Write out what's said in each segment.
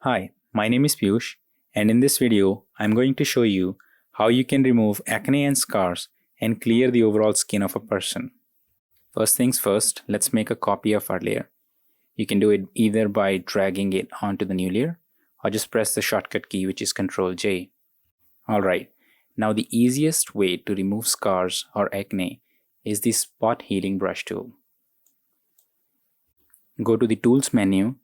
Hi, my name is Piyush, and in this video, I'm going to show you how you can remove acne and scars and clear the overall skin of a person. First things first, let's make a copy of our layer. You can do it either by dragging it onto the new layer or just press the shortcut key, which is Ctrl J. Alright, now the easiest way to remove scars or acne is the spot healing brush tool. Go to the Tools menu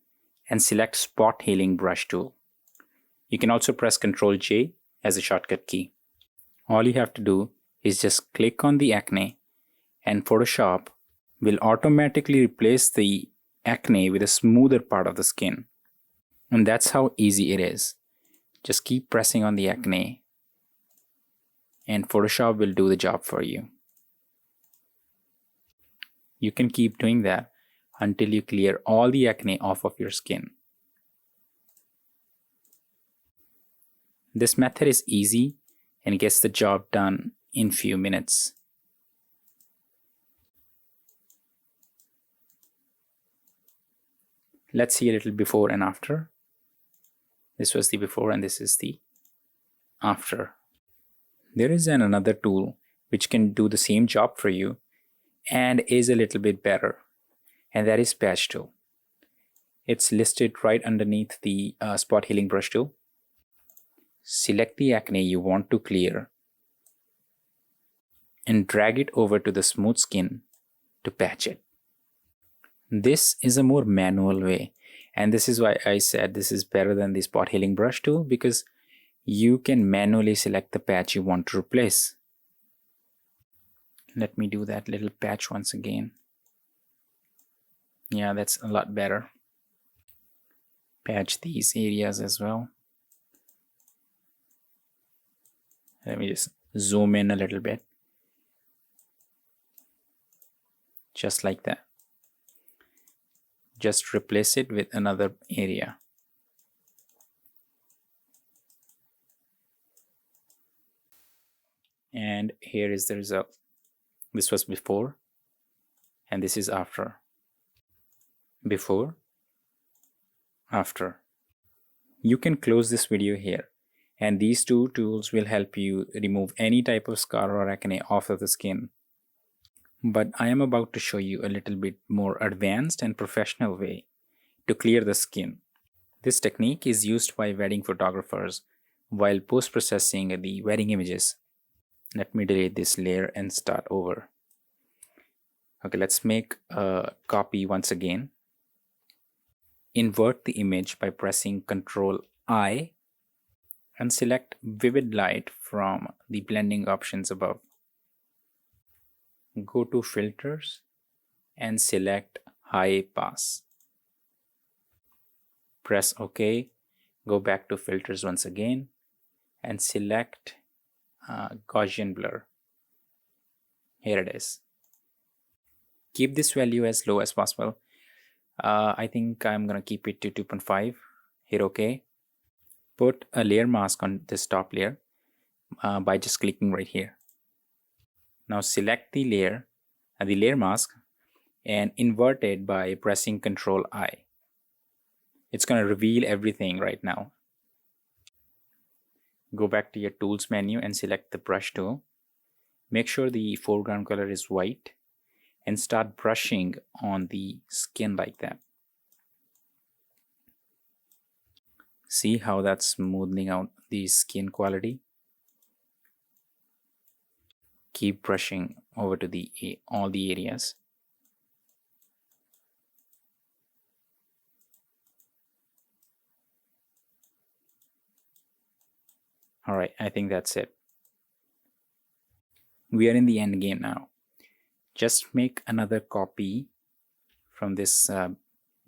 and select Spot Healing Brush tool. You can also press Ctrl J as a shortcut key. All you have to do is just click on the acne, and Photoshop will automatically replace the acne with a smoother part of the skin. And that's how easy it is. Just keep pressing on the acne and Photoshop will do the job for you. You can keep doing that until you clear all the acne off of your skin. This method is easy and gets the job done in few minutes. Let's see a little before and after. This was the before and this is the after. There is another tool which can do the same job for you and is a little bit better, and that is patch tool. It's listed right underneath the spot healing brush tool. Select the acne you want to clear and drag it over to the smooth skin to patch it. This is a more manual way, and this is why I said this is better than the spot healing brush tool, because you can manually select the patch you want to replace. Let me do that little patch once again. Yeah, that's a lot better. Patch these areas as well. Let me just zoom in a little bit. Just like that. Just replace it with another area. And here is the result. This was before and this is after. Before, after. You can close this video here, and these two tools will help you remove any type of scar or acne off of the skin. But I am about to show you a little bit more advanced and professional way to clear the skin. This technique is used by wedding photographers while post-processing the wedding images. Let me delete this layer and start over. Okay, let's make a copy once again. Invert the image by pressing Ctrl I and select Vivid Light from the blending options above. Go to Filters and select High Pass. Press OK. Go back to Filters once again and select Gaussian Blur. Here it is. Keep this value as low as possible. I think I'm gonna keep it to 2.5. Hit OK. Put a layer mask on this top layer by just clicking right here. Now select the layer mask, and invert it by pressing Ctrl I. It's gonna reveal everything right now. Go back to your Tools menu and select the Brush tool. Make sure the foreground color is white and start brushing on the skin like that. See how that's smoothing out the skin quality? Keep brushing over to all the areas. Alright, I think that's it. We are in the end game now. Just make another copy from this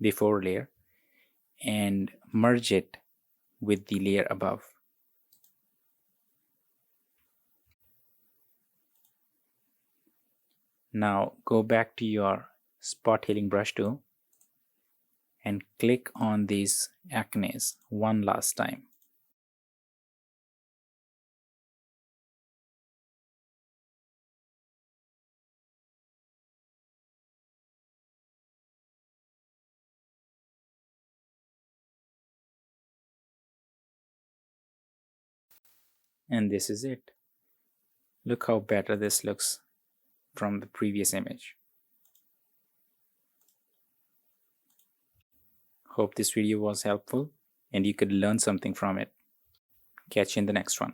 before layer and merge it with the layer above. Now go back to your spot healing brush tool and click on these acnes one last time. And this is it. Look how better this looks from the previous image. Hope this video was helpful and you could learn something from it. Catch you in the next one.